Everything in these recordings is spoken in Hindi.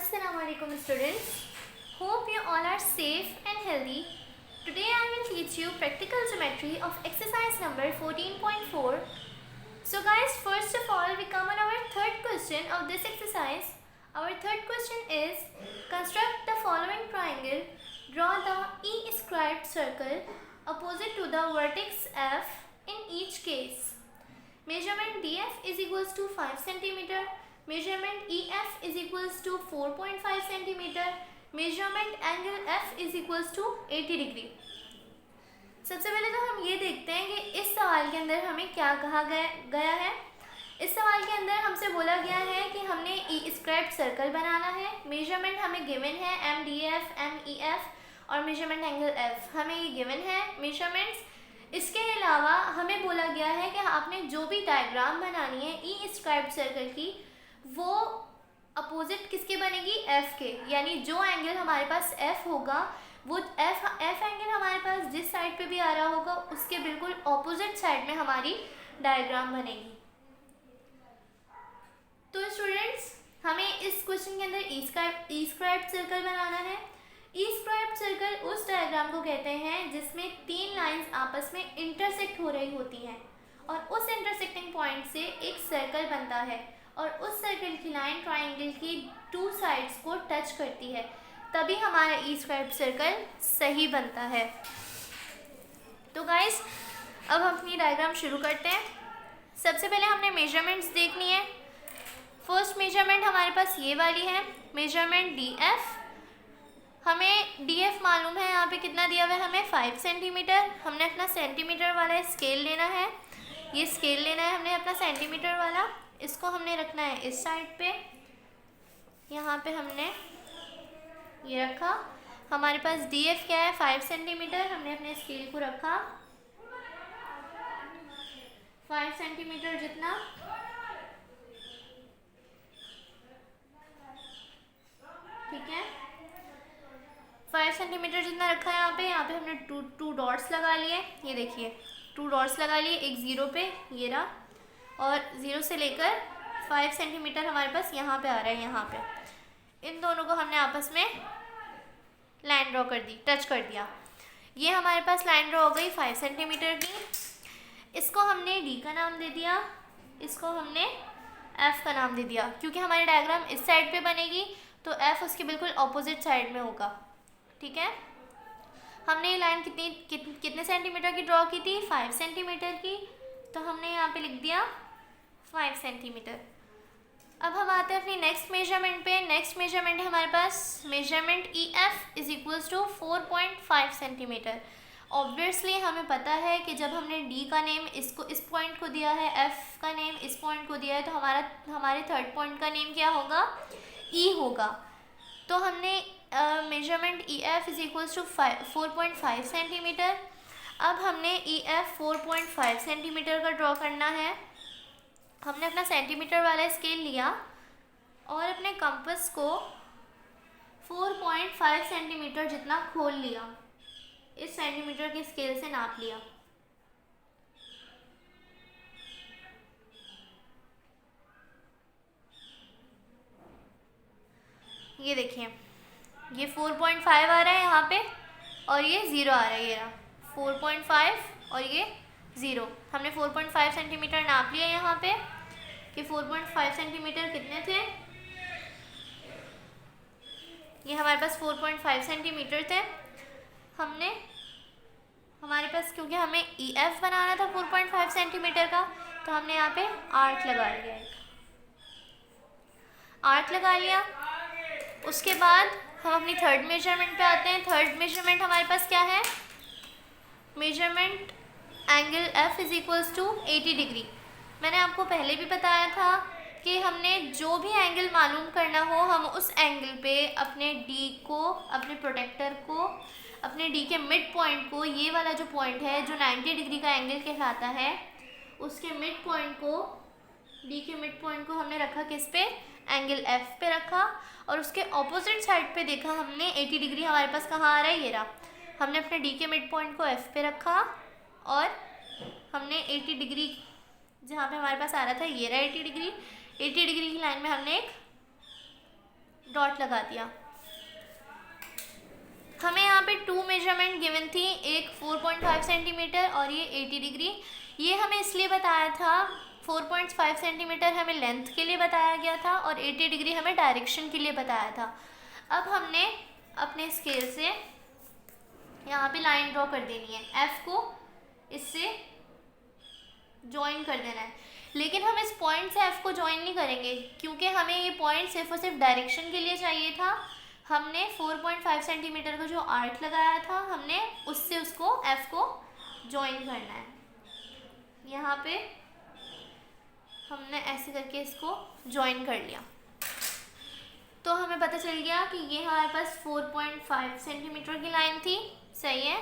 Assalamualaikum students. Hope you all are safe and healthy. Today I will teach you practical geometry of exercise number 14.4. So guys, first of all we come on our third question of this exercise. Our third question is construct the following triangle. Draw the E-squared circle opposite to the vertex F in each case. Measurement DF is equals to 5 cm. Measurement EF is equals to 4.5 cm. Measurement angle F is equals to 80 degree. सबसे पहले तो हम ये देखते हैं कि इस सवाल के अंदर हमें क्या कहा गया है. इस सवाल के अंदर हमसे बोला गया है कि हमने ई स्क्वायर्ड सर्कल बनाना है. मेजरमेंट हमें गिवन है MDF, MEF और मेजरमेंट एंगल F हमें ये गिवन है मेजरमेंट्स. इसके अलावा हमें बोला गया है कि आपने जो भी डायग्राम बनानी है ई स्क्वायर्ड सर्कल की वो अपोजिट किसके बनेगी, F के. यानी जो एंगल हमारे पास F होगा वो F एंगल हमारे पास जिस साइड पे भी आ रहा होगा उसके बिल्कुल ऑपोजिट साइड में हमारी डायग्राम बनेगी. तो स्टूडेंट्स हमें इस क्वेश्चन के अंदर ई स्क्वायर्ड सर्कल बनाना है. ई स्क्वायर्ड सर्कल उस डायग्राम को कहते हैं जिसमें तीन लाइंस आपस में इंटरसेक्ट हो रही होती हैं और उस इंटरसेक्टिंग पॉइंट से एक सर्कल बनता है और उस सर्कल की लाइन ट्राइंगल की टू साइड्स को टच करती है, तभी हमारा ई स्क्वायर्ड सर्कल सही बनता है. तो गाइस अब हम अपनी डायग्राम शुरू करते हैं. सबसे पहले हमने मेजरमेंट्स देखनी है. फर्स्ट मेजरमेंट हमारे पास ये वाली है, मेजरमेंट DF. हमें DF मालूम है, यहाँ पे कितना दिया हुआ है हमें 5 सेंटीमीटर. हमने अपना सेंटीमीटर वाला स्केल लेना है, ये स्केल लेना है हमने अपना सेंटीमीटर वाला. इसको हमने रखना है इस साइड पे. यहाँ पे हमने ये रखा. हमारे पास DF क्या है 5 सेंटीमीटर. हमने अपने स्केल को रखा 5 सेंटीमीटर जितना. ठीक है, 5 सेंटीमीटर जितना रखा है यहाँ पे हमने टू डॉट्स लगा लिए. ये देखिए 2 डॉट्स लगा लिए, एक ज़ीरो पे ये रहा और ज़ीरो से लेकर 5 सेंटीमीटर हमारे पास यहाँ पे आ रहा है. यहाँ पे इन दोनों को हमने आपस में लाइन ड्रॉ कर दी, टच कर दिया. ये हमारे पास लाइन ड्रॉ हो गई 5 सेंटीमीटर की. इसको हमने D का नाम दे दिया, इसको हमने F का नाम दे दिया. क्योंकि हमारी डायग्राम इस साइड पे बनेगी तो F उसके बिल्कुल ऑपोजिट साइड में होगा. ठीक है, हमने ये लाइन कितने सेंटीमीटर की ड्रॉ की थी, 5 सेंटीमीटर की. तो हमने यहाँ पे लिख दिया 5 सेंटीमीटर. अब हम आते हैं अपनी नेक्स्ट मेजरमेंट पे. नेक्स्ट मेजरमेंट है हमारे पास measurement EF is equals to 4.5 centimetre. Obviously हमें पता है कि जब हमने D का नेम इसको इस पॉइंट को दिया है, F का नेम इस पॉइंट को दिया है, तो हमारे थर्ड पॉइंट का नेम क्या होगा, E होगा. तो हमने measurement EF is equals to 4.5 centimetre. अब हमने EF 4.5 सेंटीमीटर का ड्रॉ करना है. हमने अपना सेंटीमीटर वाला स्केल लिया और अपने कंपास को 4.5 सेंटीमीटर जितना खोल लिया, इस सेंटीमीटर के स्केल से नाप लिया. ये देखिए ये 4.5 आ रहा है यहाँ पे और ये 0 आ रहा है. ये रहा 4.5 और ये 0. हमने 4.5 सेंटीमीटर नाप लिया यहाँ पे कि 4.5 सेंटीमीटर कितने थे. ये हमारे पास 4.5 सेंटीमीटर थे. हमारे पास क्योंकि हमें EF बनाना था 4.5 सेंटीमीटर का, तो हमने यहाँ पे आर्क लगा लिया. आर्क लगा लिया. उसके बाद हम अपनी थर्ड मेजरमेंट पे आते हैं. थर्ड मेजरमेंट हमारे पास क्या है, measurement angle F is equals to 80 degree. मैंने आपको पहले भी बताया था कि हमने जो भी एंगल मालूम करना हो हम उस एंगल पे अपने D को, अपने प्रोटेक्टर को, अपने D के मिड पॉइंट को, ये वाला जो पॉइंट है जो 90 डिग्री का एंगल कहलाता है, उसके मिड पॉइंट को, D के मिड पॉइंट को हमने रखा किस पे, एंगल F पे रखा. और उसके ऑपोजिट साइड पे देखा हमने 80 डिग्री हमारे पास कहाँ आ रहा है, ये रहा. हमने अपने D के मिड पॉइंट को F पे रखा और हमने 80 डिग्री जहाँ पे हमारे पास आ रहा था ये रहा 80 डिग्री. 80 डिग्री की लाइन में हमने एक डॉट लगा दिया। हमें यहाँ पे 2 मेजरमेंट गिवन थी, एक 4.5 सेंटीमीटर और ये 80 डिग्री। ये हमें इसलिए बताया था, 4.5 सेंटीमीटर हमें लेंथ के लिए बताया गया था और 80 डिग्री हमें डायरेक्शन के लिए बताया था। अब हमने अपने स्केल से यहाँ पे लाइन ड्रॉ कर देनी है, एफ को इससे ज्वाइन कर देना है। लेकिन हम इस पॉइंट से एफ को ज्वाइन नहीं करेंगे क्योंकि हमें ये पॉइंट सिर्फ और सिर्फ डायरेक्शन के लिए चाहिए था। हमने 4.5 सेंटीमीटर का जो आर्क लगाया था, हमने उससे उसको एफ को ज्वाइन करना है। यहाँ पे हमने ऐसे करके इसको ज्वाइन कर लिया तो हमें पता चल गया कि ये हमारे पास 4.5 सेंटीमीटर की लाइन थी, सही है।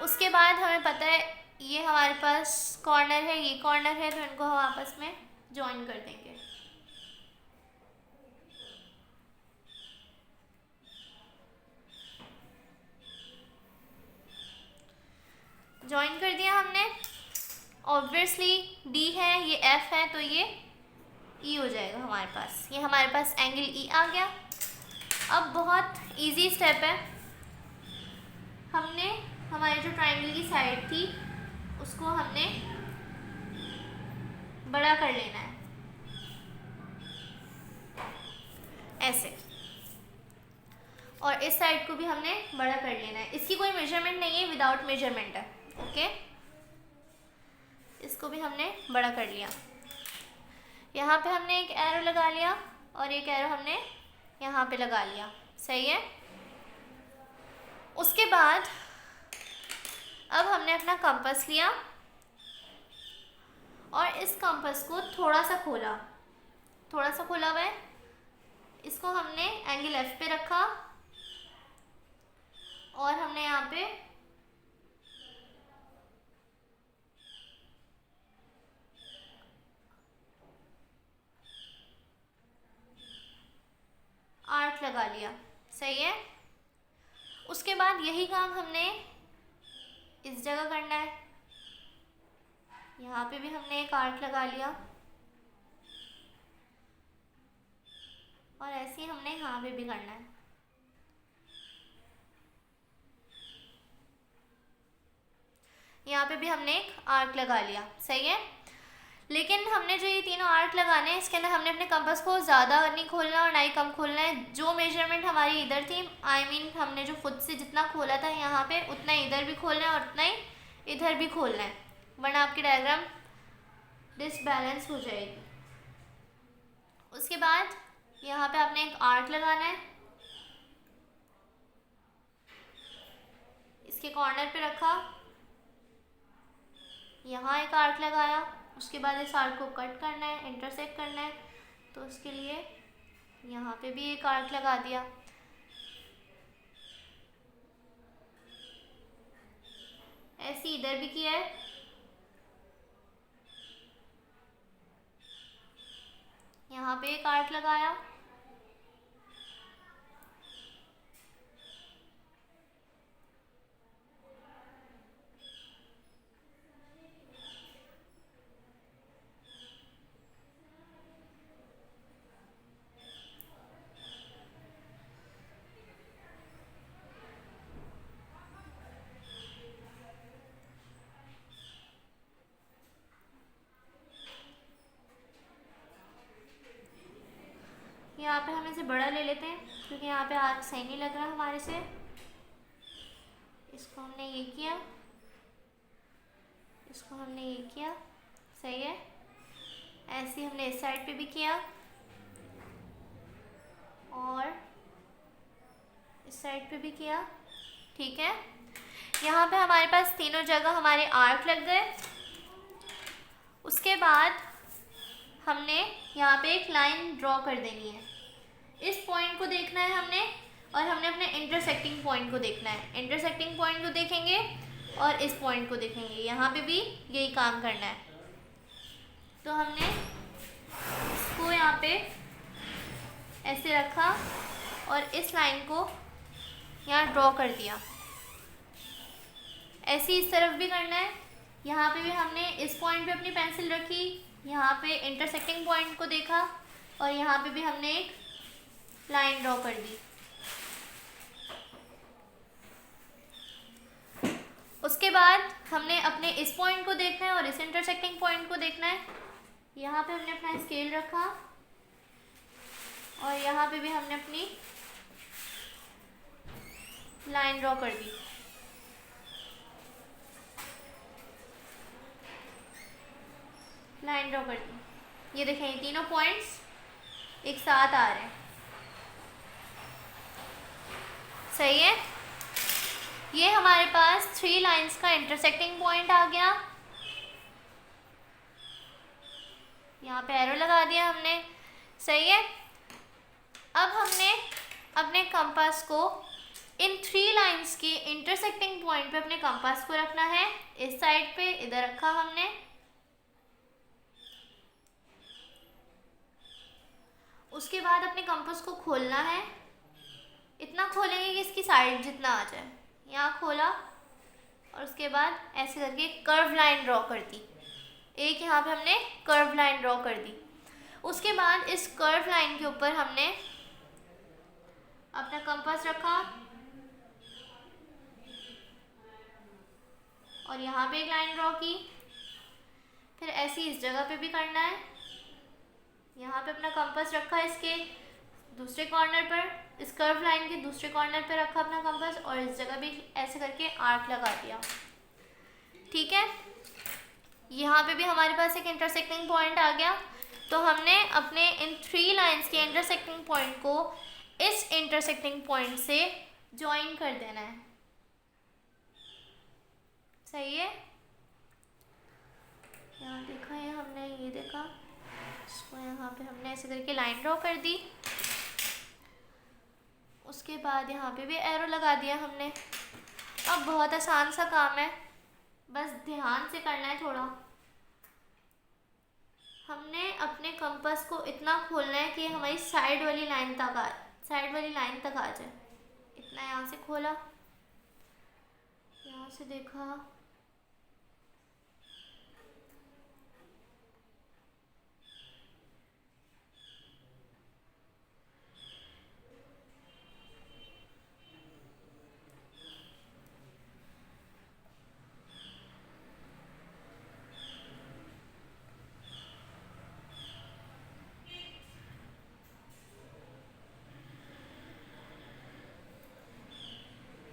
उसके बाद हमें पता है ये हमारे पास कॉर्नर है, ये कॉर्नर है, तो इनको हम आपस में ज्वाइन कर देंगे। ज्वाइन कर दिया हमने। ऑब्वियसली डी है, ये एफ है, तो ये ई हो जाएगा हमारे पास। ये हमारे पास एंगल ई आ गया। अब बहुत इजी स्टेप है, हमने हमारे जो ट्राइंगल की साइड थी उसको हमने बड़ा कर लेना है ऐसे, और इस साइड को भी हमने बड़ा कर लेना है। इसकी कोई मेजरमेंट नहीं है, विदाउट मेजरमेंट है, ओके। इसको भी हमने बड़ा कर लिया। यहाँ पे हमने एक एरो लगा लिया और एक एरो हमने यहाँ पे लगा लिया, सही है। उसके बाद अब हमने अपना कंपास लिया और इस कंपास को थोड़ा सा खोला हुआ है, इसको हमने एंगल एफ पे रखा और हमने यहाँ पे आर्क लगा लिया, सही है। उसके बाद यही काम हमने इस जगह करना है। यहाँ पे भी हमने एक आर्क लगा लिया और ऐसे ही हमने यहाँ पे भी करना है। यहाँ पे भी हमने एक आर्क लगा लिया, सही है। लेकिन हमने जो ये तीनों आर्क लगाने हैं, इसके अंदर हमने अपने कंपास को ज़्यादा नहीं खोलना और ना ही कम खोलना है। जो मेजरमेंट हमारी इधर थी, हमने जो खुद से जितना खोला था यहाँ पे, उतना इधर भी खोलना है और उतना ही इधर भी खोलना है, वरना आपकी डायग्राम डिसबैलेंस हो जाएगी। उसके बाद यहाँ पे आपने एक आर्क लगाना है, इसके कॉर्नर पे रखा, यहाँ एक आर्क लगाया। उसके बाद इस आर्क को कट करना है, इंटरसेक्ट करना है, तो उसके लिए यहाँ पे भी एक आर्क लगा दिया। ऐसे इधर भी किया है, यहाँ पे एक आर्क लगाया, यहाँ पे हम इसे बड़ा ले लेते हैं क्योंकि यहाँ पे आर्क सही नहीं लग रहा हमारे से। इसको हमने ये किया, इसको हमने ये किया, सही है। ऐसे ही हमने इस साइड पे भी किया और इस साइड पे भी किया, ठीक है। यहाँ पे हमारे पास तीनों जगह हमारे आर्क लग गए। उसके बाद हमने यहाँ पे एक लाइन ड्रॉ कर देनी है। इस पॉइंट को देखना है हमने और हमने अपने इंटरसेक्टिंग पॉइंट को देखना है। इंटरसेक्टिंग पॉइंट को देखेंगे और इस पॉइंट को देखेंगे, यहाँ पे भी यही काम करना है। तो हमने इसको यहाँ पे ऐसे रखा और इस लाइन को यहाँ ड्रॉ कर दिया। ऐसे ही इस तरफ भी करना है। यहाँ पे भी हमने इस पॉइंट पे अपनी पेंसिल रखी, यहाँ पे इंटरसेक्टिंग पॉइंट को देखा और यहाँ पे भी हमने एक लाइन ड्रॉ कर दी। उसके बाद हमने अपने इस पॉइंट को देखना है और इस इंटरसेक्टिंग पॉइंट को देखना है। यहाँ पे हमने अपना स्केल रखा और यहाँ पे भी हमने अपनी लाइन ड्रॉ कर दी। लाइन ड्रॉ कर दी। ये देखें, ये तीनों पॉइंट्स एक साथ आ रहे हैं। सही है। ये हमारे पास 3 लाइंस का इंटरसेक्टिंग पॉइंट आ गया। यहाँ पे एरो लगा दिया हमने। सही है। अब हमने अपने कंपास को इन 3 लाइंस के इंटरसेक्टिंग पॉइंट पे अपने कंपास को रखना है। इस साइड पे इधर रखा हमने। उसके बाद अपने कंपास को खोलना है। इतना खोलेंगे कि इसकी साइड जितना आ जाए। यहाँ खोला और उसके बाद ऐसे करके कर्व लाइन ड्रॉ कर दी। एक यहाँ पे हमने कर्व लाइन ड्रॉ कर दी। उसके बाद इस कर्व लाइन के ऊपर हमने अपना कंपास रखा और यहाँ पे एक लाइन ड्रॉ की। फिर ऐसे ही इस जगह पे भी करना है। यहाँ पे अपना कंपास रखा इसके दूसरे कॉर्नर पर, इस कर्व लाइन के दूसरे कॉर्नर पर रखा अपना कंपास और इस जगह भी ऐसे करके आर्क लगा दिया। ठीक है। यहाँ पे भी हमारे पास एक इंटरसेक्टिंग पॉइंट आ गया। तो हमने अपने इन 3 लाइंस के इंटरसेक्टिंग पॉइंट को इस इंटरसेक्टिंग पॉइंट से ज्वाइन कर देना है। सही है। यहाँ देखा है हमने, ये देखा, इसको यहाँ पे हमने ऐसे करके लाइन ड्रॉ कर दी। उसके बाद यहाँ पे भी एरो लगा दिया हमने। अब बहुत आसान सा काम है, बस ध्यान से करना है थोड़ा। हमने अपने कंपास को इतना खोलना है कि हमारी साइड वाली लाइन तक आ जाए। इतना यहाँ से खोला, यहाँ से देखा,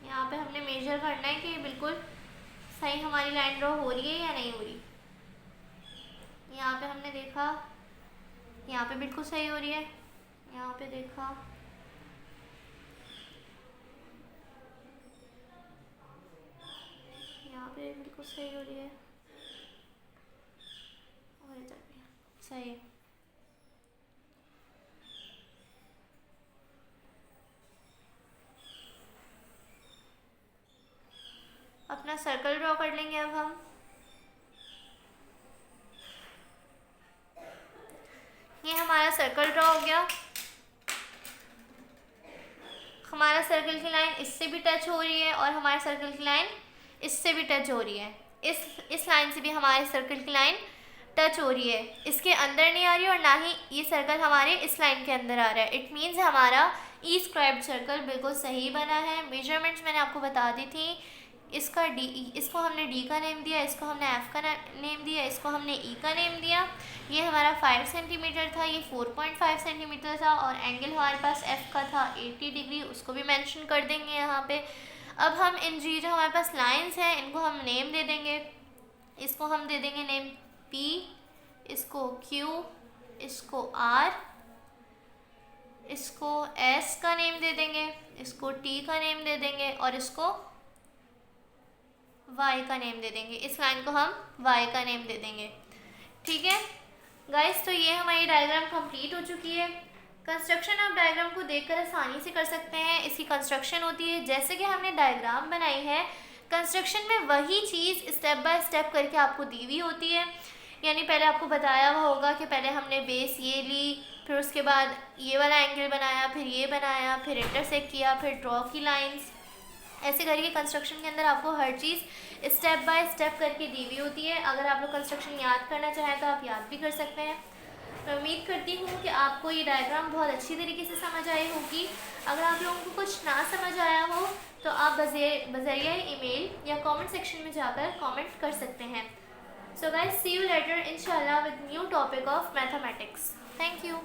यहाँ पे हमने मेजर करना है कि बिल्कुल सही हमारी लाइन ड्रॉ हो रही है या नहीं हो रही। यहाँ पे हमने देखा, यहाँ पे बिल्कुल सही हो रही है। यहाँ पे देखा, यहाँ पे बिल्कुल सही हो रही है और इधर भी सही है। अपना सर्कल ड्रॉ कर लेंगे अब हम। ये हमारा सर्कल ड्रॉ हो गया। हमारा सर्कल की लाइन इससे भी टच हो रही है और हमारे सर्कल की लाइन इससे भी टच हो रही है। इस लाइन से भी हमारे सर्कल की लाइन टच हो रही है। इसके अंदर नहीं आ रही और ना ही ये सर्कल हमारे इस लाइन के अंदर आ रहा है। इट मीन्स हमारा ई स्क्वायर्ड सर्कल बिल्कुल सही बना है। मेजरमेंट्स मैंने आपको बता दी थी। इसका इसको हमने डी का नेम दिया, इसको हमने एफ़ का नेम दिया, इसको हमने ई का नेम दिया। ये हमारा 5 सेंटीमीटर था, ये 4.5 सेंटीमीटर था और एंगल हमारे पास एफ़ का था 80 डिग्री, उसको भी मेंशन कर देंगे यहाँ पे। अब हम इन जो हमारे पास लाइंस हैं इनको हम नेम दे देंगे। इसको हम दे देंगे नेम पी, इसको क्यू, इसको आर, इसको एस का नेम दे देंगे, इसको टी का नेम दे देंगे और इसको वाई का नेम दे देंगे। इस लाइन को हम वाई का नेम दे देंगे। ठीक है गाइस, तो ये हमारी डायग्राम कंप्लीट हो चुकी है। कंस्ट्रक्शन आप डायग्राम को देखकर आसानी से कर सकते हैं। इसकी कंस्ट्रक्शन होती है जैसे कि हमने डायग्राम बनाई है, कंस्ट्रक्शन में वही चीज़ स्टेप बाय स्टेप करके आपको दी हुई होती है। यानी पहले आपको बताया हुआ होगा कि पहले हमने बेस ये ली, फिर उसके बाद ये वाला एंगल बनाया, फिर ये बनाया, फिर इंटरसेक्ट किया, फिर ड्रॉ की लाइंस। ऐसे करके कंस्ट्रक्शन के अंदर आपको हर चीज़ स्टेप बाय स्टेप करके दी हुई होती है। अगर आप लोग कंस्ट्रक्शन याद करना चाहें तो आप याद भी कर सकते हैं। मैं उम्मीद करती हूँ कि आपको ये डायग्राम बहुत अच्छी तरीके से समझ आई होगी। अगर आप लोगों को कुछ ना समझ आया हो तो आप बज़रिया ईमेल या कमेंट सेक्शन में जाकर कमेंट कर सकते हैं। So guys, see you later इंशाल्लाह with new topic of mathematics. Thank you.